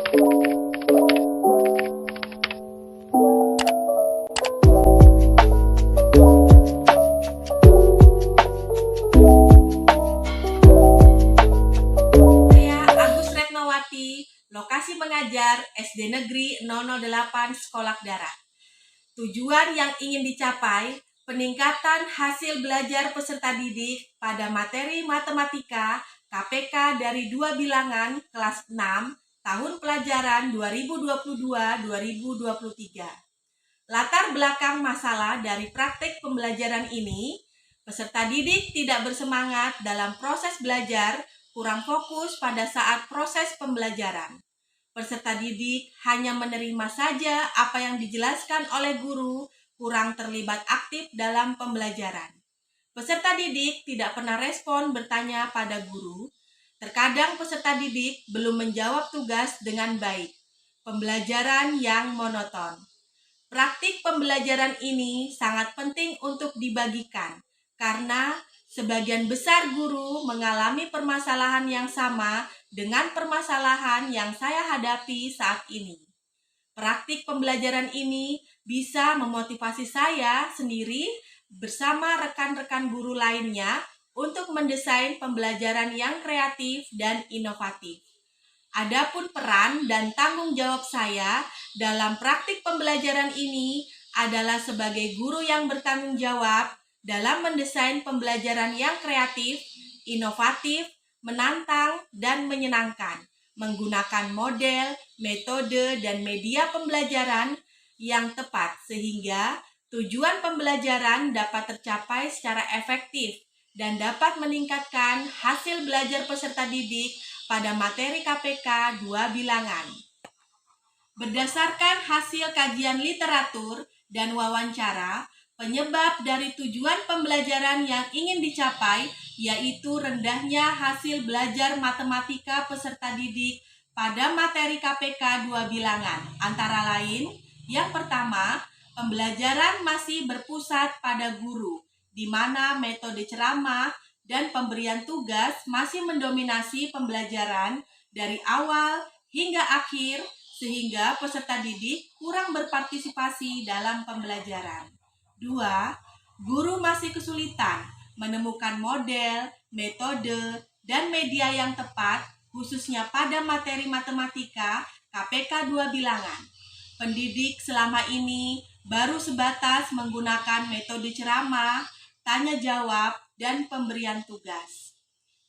Lokasi mengajar SD Negeri 008 Sekolah Darat. Tujuan yang ingin dicapai, peningkatan hasil belajar peserta didik pada materi matematika KPK dari 2 bilangan kelas 6 tahun pelajaran 2022-2023. Latar belakang masalah dari praktik pembelajaran ini, peserta didik tidak bersemangat dalam proses belajar, kurang fokus pada saat proses pembelajaran. Peserta didik hanya menerima saja apa yang dijelaskan oleh guru, kurang terlibat aktif dalam pembelajaran. Peserta didik tidak pernah respon bertanya pada guru. Terkadang peserta didik belum menjawab tugas dengan baik. Pembelajaran yang monoton. Praktik pembelajaran ini sangat penting untuk dibagikan karena sebagian besar guru mengalami permasalahan yang sama dengan permasalahan yang saya hadapi saat ini. Praktik pembelajaran ini bisa memotivasi saya sendiri bersama rekan-rekan guru lainnya untuk mendesain pembelajaran yang kreatif dan inovatif. Adapun peran dan tanggung jawab saya dalam praktik pembelajaran ini adalah sebagai guru yang bertanggung jawab dalam mendesain pembelajaran yang kreatif, inovatif, menantang, dan menyenangkan, menggunakan model, metode, dan media pembelajaran yang tepat sehingga tujuan pembelajaran dapat tercapai secara efektif dan dapat meningkatkan hasil belajar peserta didik pada materi KPK 2 bilangan. Berdasarkan hasil kajian literatur dan wawancara, penyebab dari tujuan pembelajaran yang ingin dicapai yaitu rendahnya hasil belajar matematika peserta didik pada materi KPK 2 bilangan. Antara lain, yang pertama, pembelajaran masih berpusat pada guru, di mana metode ceramah dan pemberian tugas masih mendominasi pembelajaran dari awal hingga akhir sehingga peserta didik kurang berpartisipasi dalam pembelajaran. 2. Guru masih kesulitan menemukan model, metode, dan media yang tepat khususnya pada materi matematika KPK 2 bilangan. Pendidik selama ini baru sebatas menggunakan metode ceramah, tanya jawab, dan pemberian tugas.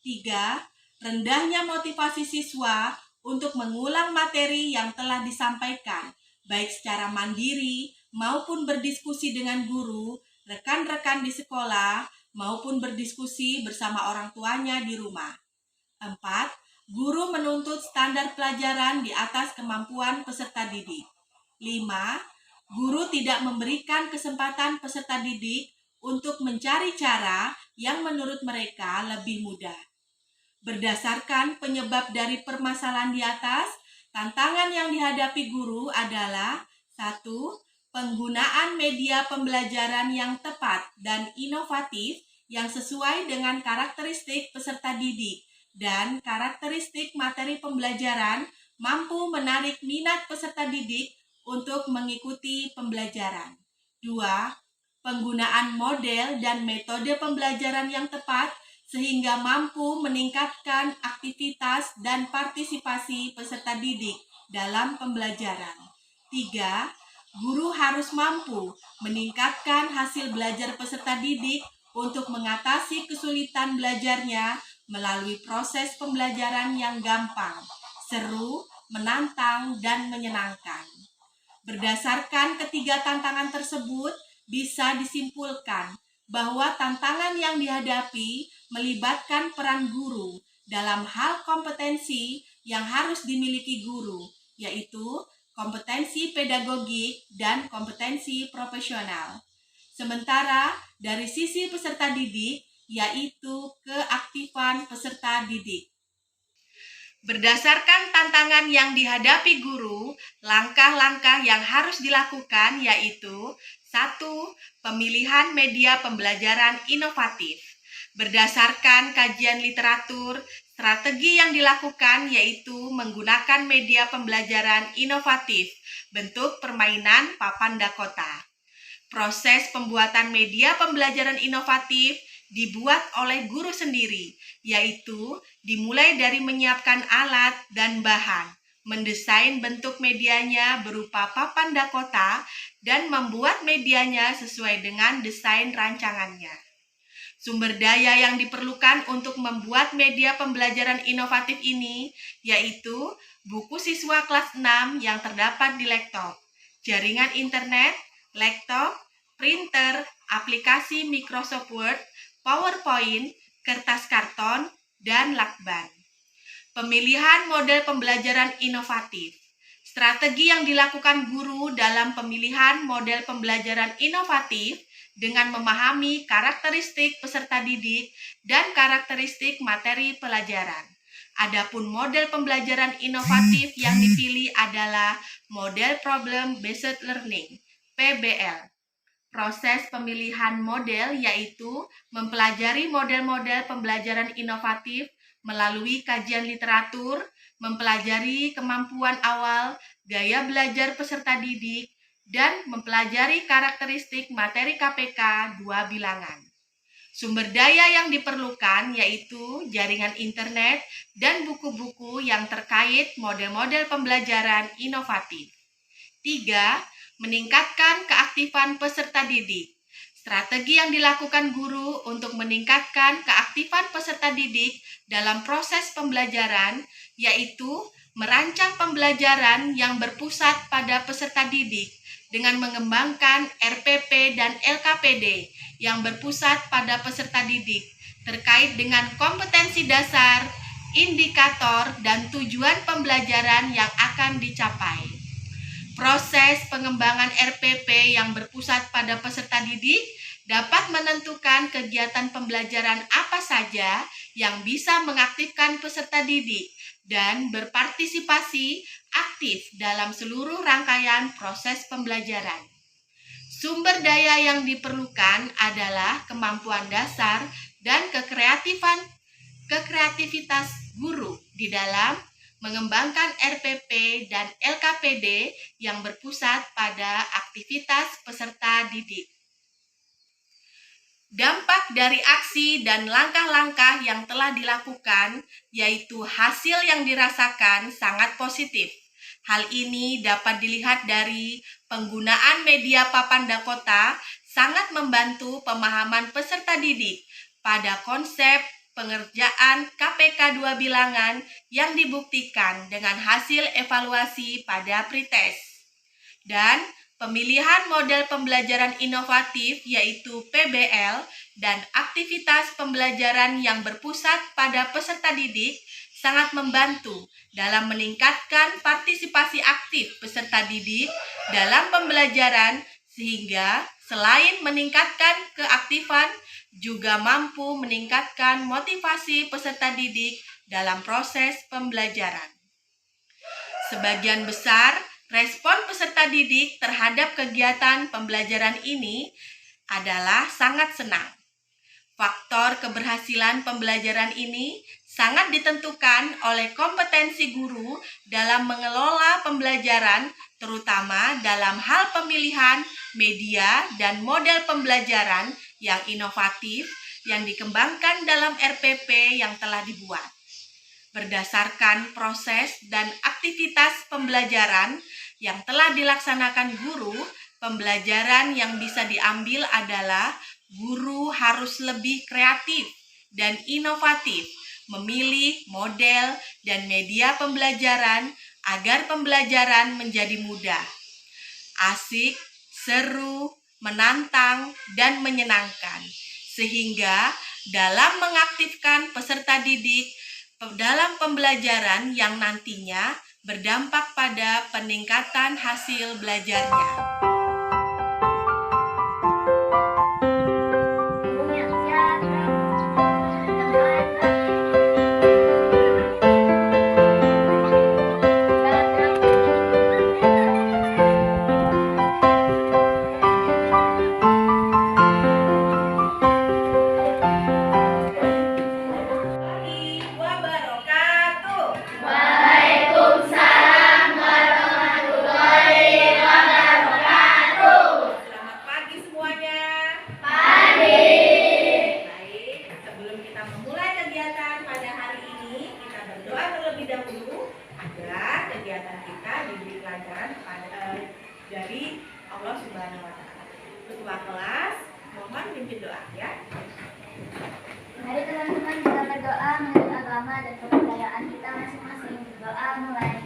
3. Rendahnya motivasi siswa untuk mengulang materi yang telah disampaikan, baik secara mandiri maupun berdiskusi dengan guru, rekan-rekan di sekolah, maupun berdiskusi bersama orang tuanya di rumah. 4. Guru menuntut standar pelajaran di atas kemampuan peserta didik. 5. Guru tidak memberikan kesempatan peserta didik untuk mencari cara yang menurut mereka lebih mudah. Berdasarkan penyebab dari permasalahan di atas, tantangan yang dihadapi guru adalah 1. Penggunaan media pembelajaran yang tepat dan inovatif yang sesuai dengan karakteristik peserta didik dan karakteristik materi pembelajaran mampu menarik minat peserta didik untuk mengikuti pembelajaran. 2. Penggunaan model dan metode pembelajaran yang tepat sehingga mampu meningkatkan aktivitas dan partisipasi peserta didik dalam pembelajaran. 3. Guru harus mampu meningkatkan hasil belajar peserta didik untuk mengatasi kesulitan belajarnya melalui proses pembelajaran yang gampang, seru, menantang, dan menyenangkan. Berdasarkan ketiga tantangan tersebut, bisa disimpulkan bahwa tantangan yang dihadapi melibatkan peran guru dalam hal kompetensi yang harus dimiliki guru, yaitu kompetensi pedagogik dan kompetensi profesional. Sementara dari sisi peserta didik, yaitu keaktifan peserta didik. Berdasarkan tantangan yang dihadapi guru, langkah-langkah yang harus dilakukan yaitu 1. Pemilihan media pembelajaran inovatif. Berdasarkan kajian literatur, Strategi yang dilakukan yaitu menggunakan media pembelajaran inovatif, bentuk permainan papan Dakota. Proses pembuatan media pembelajaran inovatif dibuat oleh guru sendiri, yaitu dimulai dari menyiapkan alat dan bahan, mendesain bentuk medianya berupa papan Dakota, dan membuat medianya sesuai dengan desain rancangannya. Sumber daya yang diperlukan untuk membuat media pembelajaran inovatif ini yaitu buku siswa kelas 6 yang terdapat di laptop, jaringan internet, laptop, printer, aplikasi Microsoft Word, PowerPoint, kertas karton, dan lakban. Pemilihan model pembelajaran inovatif. Strategi yang dilakukan guru dalam pemilihan model pembelajaran inovatif dengan memahami karakteristik peserta didik dan karakteristik materi pelajaran. Adapun model pembelajaran inovatif yang dipilih adalah model Problem Based Learning, PBL. Proses pemilihan model yaitu mempelajari model-model pembelajaran inovatif melalui kajian literatur, mempelajari kemampuan awal, gaya belajar peserta didik, dan mempelajari karakteristik materi KPK 2 bilangan. Sumber daya yang diperlukan yaitu jaringan internet dan buku-buku yang terkait model-model pembelajaran inovatif. 3. Meningkatkan keaktifan peserta didik. Strategi yang dilakukan guru untuk meningkatkan keaktifan peserta didik dalam proses pembelajaran yaitu merancang pembelajaran yang berpusat pada peserta didik dengan mengembangkan RPP dan LKPD yang berpusat pada peserta didik terkait dengan kompetensi dasar, indikator, dan tujuan pembelajaran yang akan dicapai. Proses pengembangan RPP yang berpusat pada peserta didik dapat menentukan kegiatan pembelajaran apa saja yang bisa mengaktifkan peserta didik dan berpartisipasi aktif dalam seluruh rangkaian proses pembelajaran. Sumber daya yang diperlukan adalah kemampuan dasar dan kreativitas guru di dalam mengembangkan RPP dan LKPD yang berpusat pada aktivitas peserta didik. Dampak dari aksi dan langkah-langkah yang telah dilakukan, yaitu hasil yang dirasakan sangat positif. Hal ini dapat dilihat dari penggunaan media papan Dakota sangat membantu pemahaman peserta didik pada konsep pengerjaan KPK 2 bilangan yang dibuktikan dengan hasil evaluasi pada pretest. Dan pemilihan model pembelajaran inovatif yaitu PBL dan aktivitas pembelajaran yang berpusat pada peserta didik sangat membantu dalam meningkatkan partisipasi aktif peserta didik dalam pembelajaran sehingga selain meningkatkan keaktifan juga mampu meningkatkan motivasi peserta didik dalam proses pembelajaran. Sebagian besar respon peserta didik terhadap kegiatan pembelajaran ini adalah sangat senang. Faktor keberhasilan pembelajaran ini sangat ditentukan oleh kompetensi guru dalam mengelola pembelajaran, terutama dalam hal pemilihan media dan model pembelajaran yang inovatif yang dikembangkan dalam RPP yang telah dibuat. Berdasarkan proses dan aktivitas pembelajaran yang telah dilaksanakan guru, pembelajaran yang bisa diambil adalah guru harus lebih kreatif dan inovatif, memilih model dan media pembelajaran agar pembelajaran menjadi mudah, asik, seru, menantang, dan menyenangkan, sehingga dalam mengaktifkan peserta didik dalam pembelajaran yang nantinya berdampak pada peningkatan hasil belajarnya. kegiatan kita diberi pelajaran dari Allah Subhanahu wa Ta'ala. Ketua kelas, mohon pimpin doa ya. Mari teman-teman kita berdoa menurut agama dan kepercayaan kita masing-masing. Doa mulai.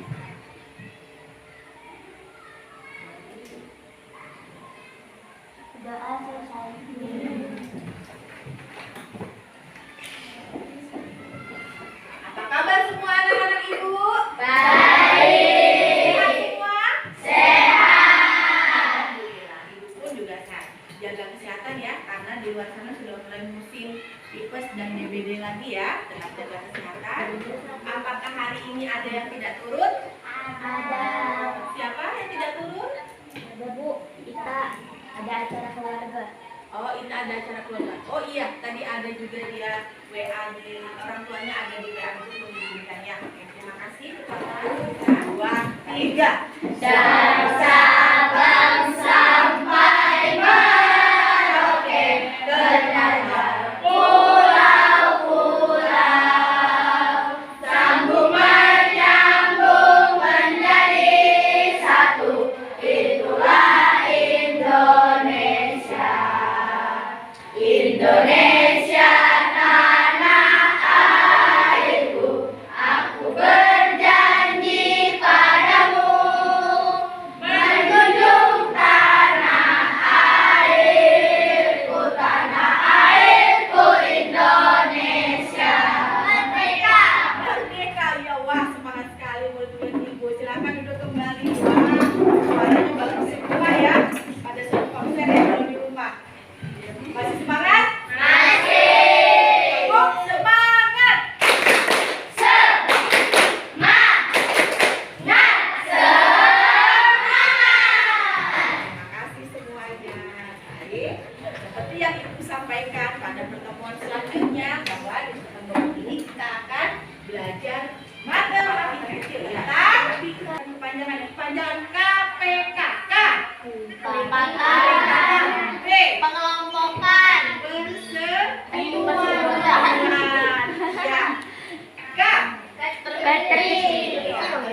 Doa selesai. Apa kabar semua anak-anak ibu? Baik. Sehat semua? Sehat. Alhamdulillah, ibu pun juga sehat. Jaga kesehatan ya, karena di luar sana sudah mulai musim tipes dan DBD lagi ya. Tetap jaga kesehatan. Apakah hari ini ada yang tidak turun? Ada. Siapa yang tidak turun? Ada Bu, kita ada acara keluarga. Oh, ini ada acara keluarga. Oh iya, tadi ada juga dia WA di orang tuanya, ada di WA itu mengizinkannya. Oke, terima kasih kepada 2, 3. Bangsa sampai Merauke bernada pulau-pulau, sambung menyambung menjadi satu, itulah Indonesia. Indonesia tanah airku, aku berjanji padamu menjunjung tanah airku Indonesia. Merdeka! Merdeka, ya wah, semangat sekali murid-murid ibu. Silakan duduk kembali. Wah, suaranya bagus semua ya. Pada saat konser ya kalau di rumah. Masih semangat? Masih! Cukup semangat! Terima kasih semuanya. Baik, seperti yang ibu sampaikan pada pertemuan selanjutnya bahwa di pertemuan ini kita akan belajar matematika kecil. Tapi kepanjangan KPK. Kelipatan. P. Pengelompokan. Persetujuan. Ya. K.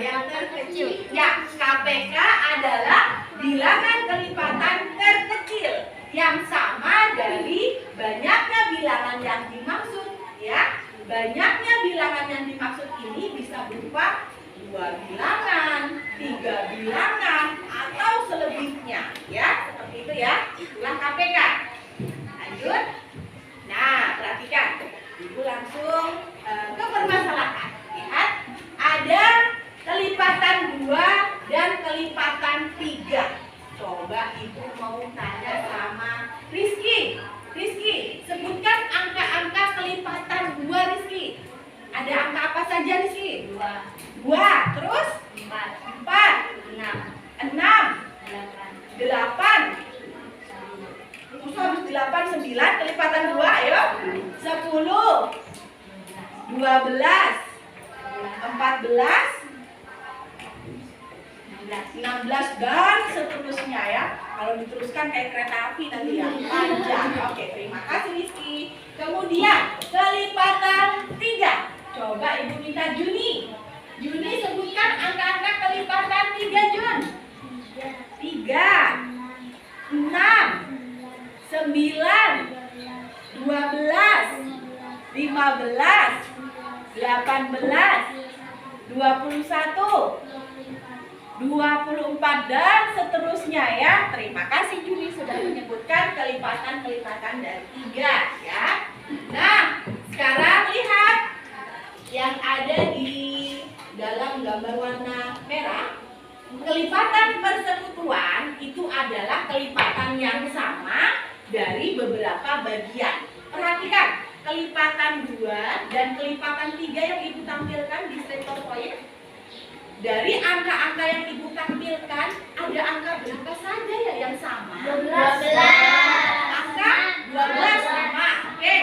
Yang terkecil. Ya, KPK adalah bilangan kelipatan terkecil yang sama dari banyaknya bilangan yang dimaksud. Ya, banyaknya bilangan yang dimaksud ini bisa berupa 2 bilangan, 3 bilangan, atau selebihnya. Ya, seperti itu ya. Itulah KPK. Lanjut. Nah, perhatikan. Ibu langsung ke permasalahan. Lihat, ada kelipatan 2 dan kelipatan 3. Coba ibu mau tanya sama Rizky. Rizky, sebutkan angka-angka kelipatan 2 Rizky. Ada angka apa saja Rizky? 2. Terus? 4. 6. 8. Terus habis 8, 9, kelipatan 2, ayo. 10. 12. 14. 16 dan seterusnya ya. Kalau diteruskan kayak kereta api nanti ya, panjang. Oke, terima kasih Rizky. Kemudian kelipatan 3. Coba ibu minta Juni. Juni sebutkan angka-angka kelipatan 3 Jun. 3, 6, 9, 12, 15, 18, 21, 24 dan seterusnya ya. Terima kasih Juni sudah menyebutkan kelipatan-kelipatan dari 3 ya. Nah, sekarang lihat yang ada di dalam gambar warna merah. Kelipatan persekutuan itu adalah kelipatan yang sama dari beberapa bagian. Perhatikan, kelipatan 2 dan kelipatan 3 yang ibu tampilkan di slide PowerPoint. Dari angka-angka yang ibu tampilkan, ada angka berapa saja ya yang sama? 12. Angka 12 sama. Oke.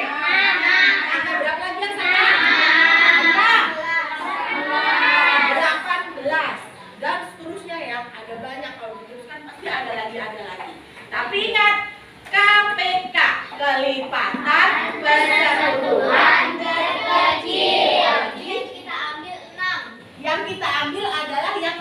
Angka berapa lagi yang sama? Angka 18. Dan seterusnya ya. Ada banyak, kalau diteruskan pasti ada lagi. Tapi ingat, KPK, kelipatan persekutuan terkecil. Kita ambil 6. Yang kita ambil adalah yang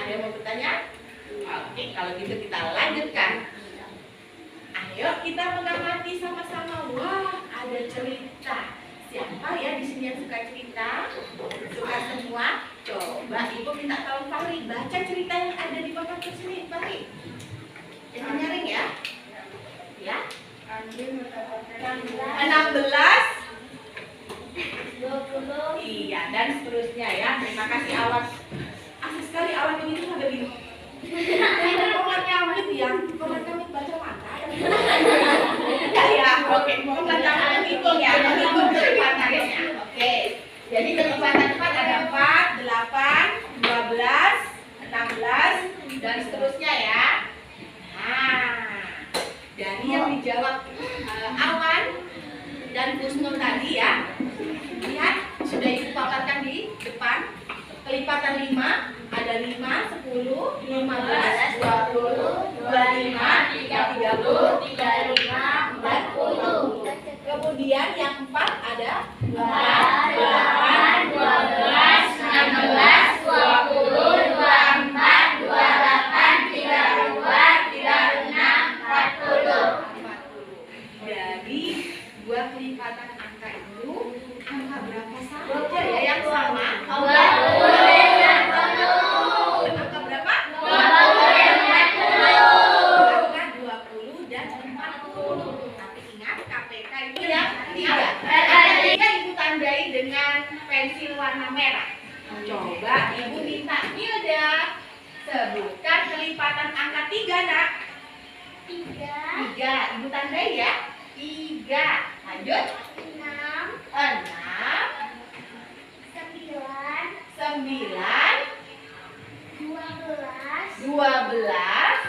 Ada yang mau bertanya? Oke, kalau gitu kita lanjutkan. Ayo kita mengamati sama-sama. Wah, ada cerita. Siapa ya di sini yang suka cerita? Suka semua? Coba Ibu minta tolong Fahri baca cerita yang ada di papan tersebut, Fahri. Jangan nyaring ya. Ya. 16 20. Iya, dan seterusnya ya. Terima kasih Awan. Asik sekali Awan ini sampai bingung. Komannya Amit ya. Komannya Amit baca mana? Enggak ya. Oke, komannya Amit hitung ya. Hitung kelipatannya. Oke. Jadi kelipatan 4 ada 4, 8, 12, 16 dan seterusnya ya. Nah, dari yang dijawab Awan dan Kusnul tadi ya. Lihat, sudah Ibu paparkan di depan. Kelipatan 5, ada 5, 10, 15, 20, 25, 30, 35, 40. Kemudian yang 4 ada 4, 8, 12, 16, 20, 24, 28, 32, 36, 40. Jadi dua kelipatan angka itu angka berapa saja ya yang sama? Angka berapa? 20 dan 40. Tapi ingat KPK itu yang 3. Ibu tandai dengan pensil warna merah. Coba Ibu minta Hilda sebutkan kelipatan angka 3 nak. 3. Ibu tandai ya. 3. Lanjut. 6, 6, 9, 9, 12, 12, 15,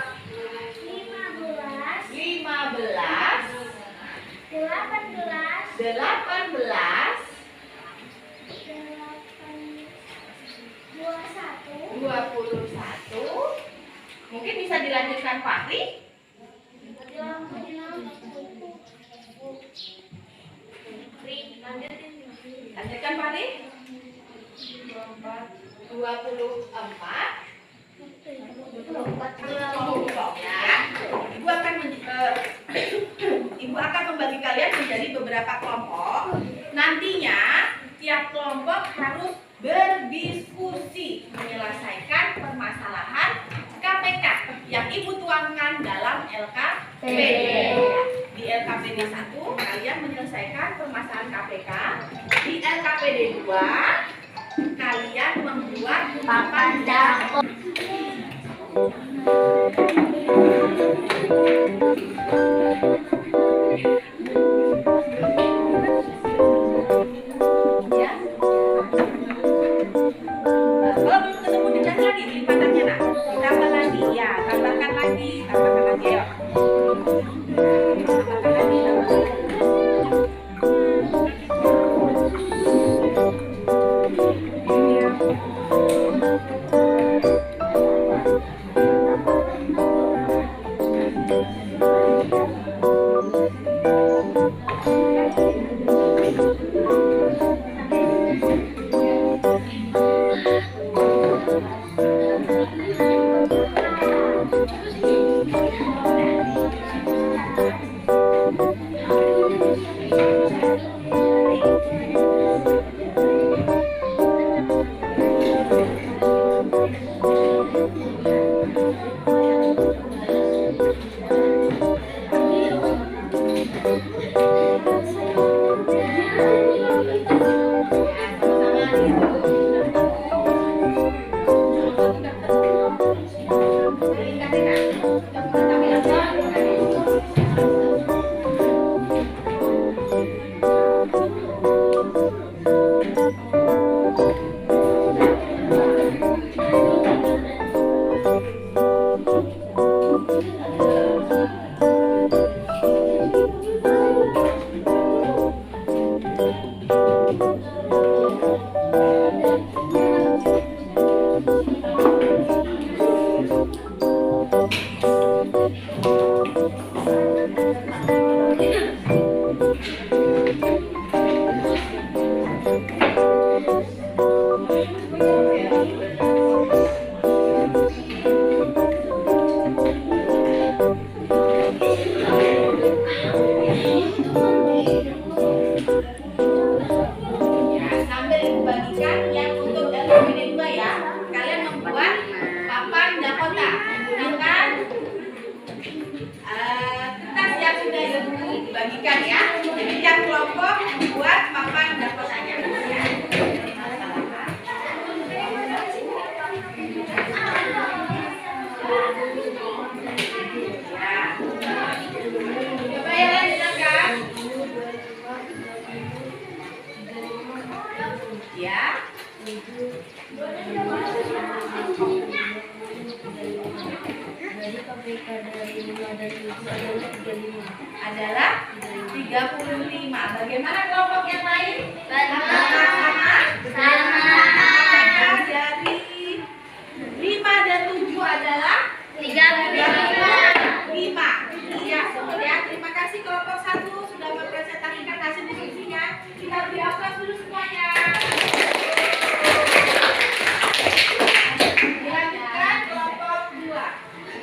15, 18, 18, 21. Mungkin bisa dilanjutkan Fahri. Lanjutkan Fahri. 24. Ya. Ibu akan membagi kalian menjadi beberapa kelompok. Nantinya tiap kelompok harus berdiskusi menyelesaikan permasalahan KPK yang Ibu tuangkan dalam LKPD. Di LKPD 1 kalian menyelesaikan permasalahan KPK. Di LKPD 2 kalian membuat papan dakwah. Ya. Kalau belum ketemu dengan lagi kelipatannya nak, ditambah lagi ya, tambahkan lagi ya. Tambahkan lagi. Jadi KPK dari 5 dan 7 adalah 35. Adalah 35. Bagaimana kelompok yang lain? Sama. Dari 5 dan 7 adalah 35. Iya, ya. Terima kasih kelompok 1 sudah mempresentasikan hasil diskusinya. Kita beri aplaus dulu semuanya.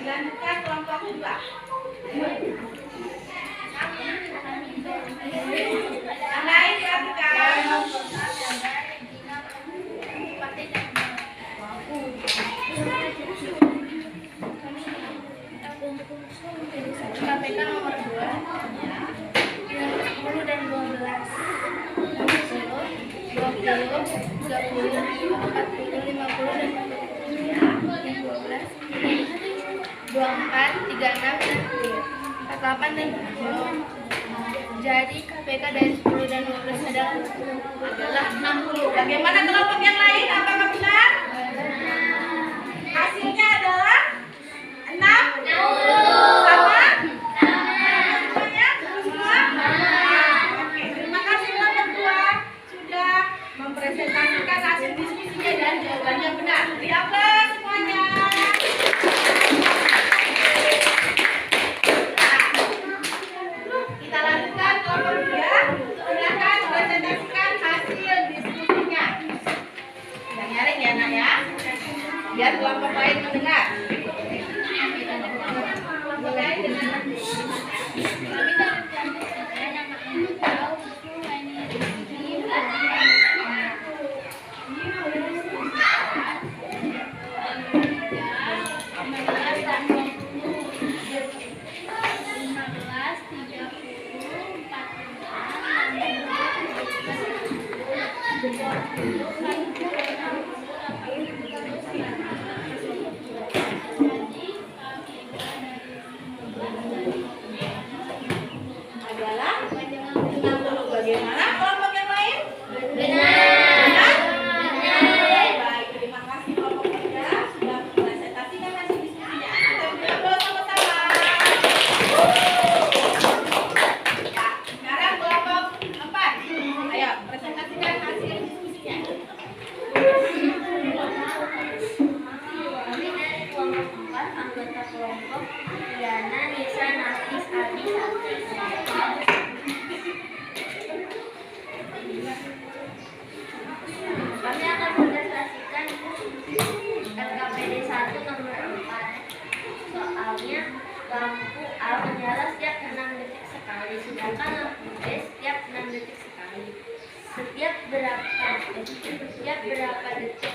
Dilanjutkan kelompok 2. Yang lain perhatikan. KPK nomor 2 10 dan 12 10, 20, 30, 40, 50 dan 60 yang 12 24, 36 dan 48 dan 70. Jadi KPK dari 10 dan 12 adalah 60. Bagaimana kelompok yang lain? Apakah benar? Hasilnya adalah 6. Sama? Semuanya? Semua? Oke, terima kasih kelompok 2 sudah mempresentasikan hasil diskusinya dan jawabannya benar. Beri aplaus semuanya. Kita lanjutkan kelompok 3. Silakan presentasikan hasil diskusinya. Yang nyaring ya nak ya, biar kelompok lain mendengar. Mulai dengan adalah 60. Bagaimana kelompok yang lain? Benar? Baik, terima kasih kelompok 3 sudah mempresentasikan hasil diskusinya. Kita beri aplaus sama-sama. Ya, sekarang kelompok 4. Ayo, presentasikan hasil diskusinya. Kami dari kelompok 4, anggota kelompok Diana, Nisa, Nafis, Adi, Santi. Kami akan mempresentasikan LKPD 1 nomor 4. Soalnya lampu A menyala setiap 6 detik sekali, sedangkan lampu B setiap 6 detik sekali. Setiap berapa detik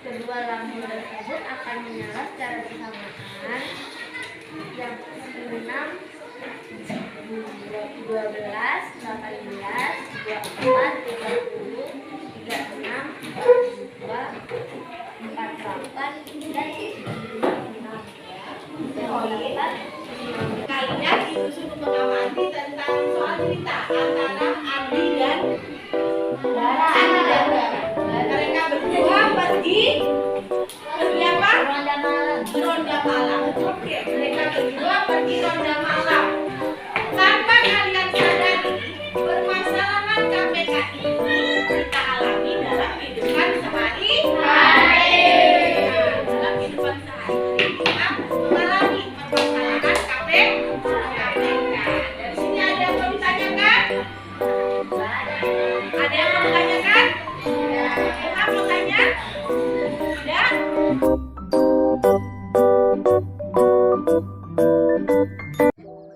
kedua lampu tersebut akan menyala secara bersamaan. Yang 6, 12, 18, 24, 30, 36, 2, 48, dan 6. Kalian disusun untuk mengamati tentang soal cerita antara Adi dan Dara. Mereka berdua pergi apa? Ronda malam. Oke, mereka berdua pergi ronda malam. Tanpa kalian sadari, permasalahan KPK ini kita alami dalam kehidupan sehari-hari. Dalam kehidupan sehari-hari kita mengalami permasalahan KPK. Dari sini ada yang mau ditanyakan? Ada yang mau ditanyakan? Ilham mau tanya? Tidak?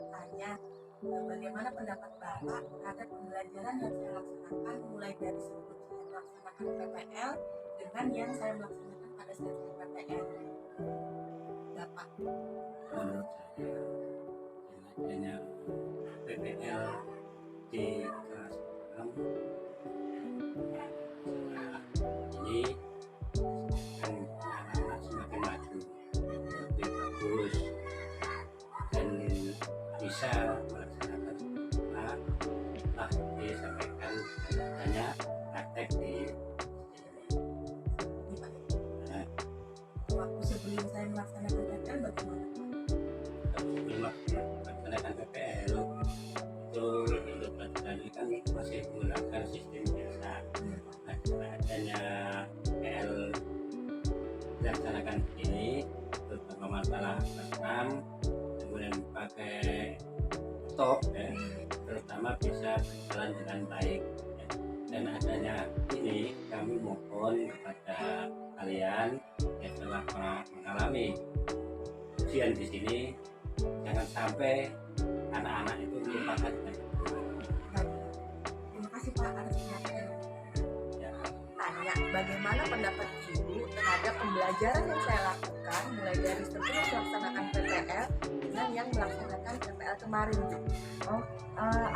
Tanya, bagaimana pendapat Bapak terhadap pembelajaran yang saya laksanakan mulai dari sebelum saya melaksanakan PPL dengan yang saya melaksanakan pada saat PPL? Bapak? Menurut saya adanya PPL di kelas 6 ini kan anak-anak semakin maju, lebih bagus dan bisa melaksanakan setelah disampaikan hanya praktek di sini. sebelum saya melaksanakan PPL bagaimana? Sebelum melaksanakan PPL itu untuk pelajaran ini kan masih menggunakan sistem biasa. Nah, setelah adanya PPL dilaksanakan ini, terutama masalah rekam, kemudian pakai laptop ya, terutama bisa berjalan dengan baik ya. Dan adanya ini kami mohon kepada kalian yang telah mengalami ujian di sini, jangan sampai anak-anak itu melupakan Baik. Terima kasih Pak atas penyampaian. ya. Tanya, bagaimana pendapat Ibu terhadap pembelajaran yang saya lakukan mulai dari sebelum melaksanakan PPL dengan yang melaksanakan PPL kemarin?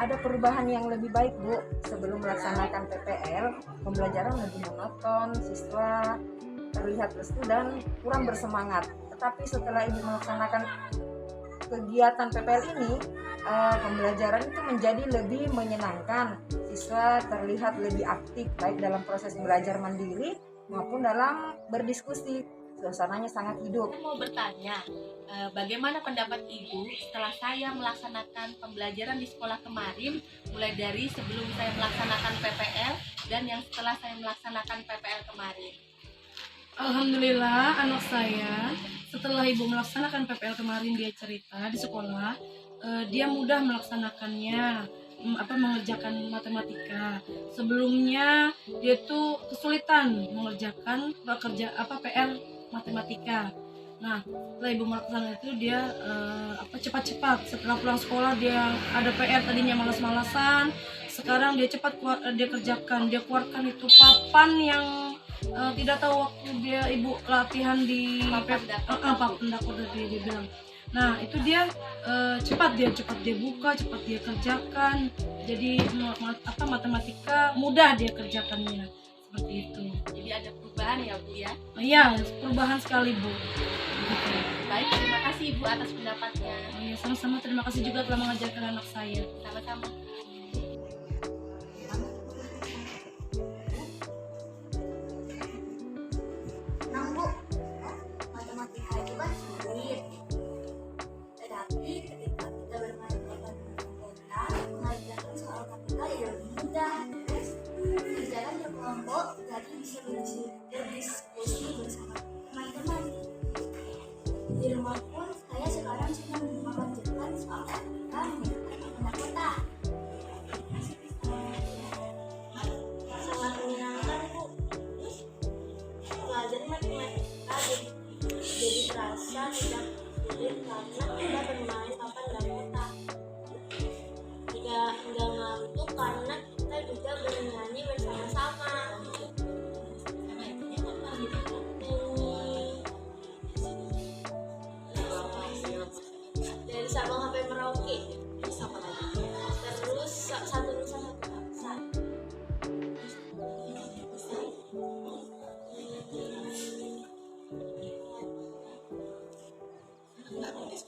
Ada perubahan yang lebih baik Bu. Sebelum melaksanakan PPL, pembelajaran lebih monoton, siswa terlihat lesu dan kurang bersemangat. Tetapi setelah Ibu melaksanakan kegiatan PPL ini, pembelajaran itu menjadi lebih menyenangkan. Siswa terlihat lebih aktif baik dalam proses belajar mandiri maupun dalam berdiskusi. Suasananya sangat hidup. Saya mau bertanya, bagaimana pendapat Ibu setelah saya melaksanakan pembelajaran di sekolah kemarin, mulai dari sebelum saya melaksanakan PPL dan yang setelah saya melaksanakan PPL kemarin? Alhamdulillah anak saya setelah ibu melaksanakan PPL kemarin, dia cerita di sekolah dia mudah melaksanakannya, mengerjakan matematika. Sebelumnya dia tuh kesulitan mengerjakan PL matematika. Nah, setelah ibu melaksanakan itu dia cepat-cepat setelah pulang sekolah, dia ada PR tadinya malas-malasan, sekarang dia cepat dia kerjakan, dia keluarkan itu papan yang tidak tahu waktu ibu latihan di Papan dapur tadi dia bilang. Nah itu dia cepat dia buka, cepat dia kerjakan. Jadi matematika mudah dia kerjakannya, seperti itu. Jadi ada perubahan ya Bu ya? Iya, perubahan sekali Bu. Gitu. Baik, terima kasih Ibu atas pendapatnya. Iya, sama-sama, terima kasih juga telah mengajarkan anak saya. Sama-sama. Bu, matematika itu kan sulit. Tetapi ketika kita bermain matematika, mengajarkan soal matematika ya lebih mudah. Kerjaan berkelompok, jadi bisa berdiskusi bersama teman-teman. Di rumah pun saya sekarang sedang mengerjakan soal matematika menggunakan kota-kota. Sangat menyenangkan Bu. Belajar matematika jadi terasa tidak sulit karena kita bermain papan dan kota. Tidak ngantuk karena kita juga bernyanyi bersama-sama. Dari Sabang sampai Merauke. Terus satu nusa satu bangsa. Nggak boleh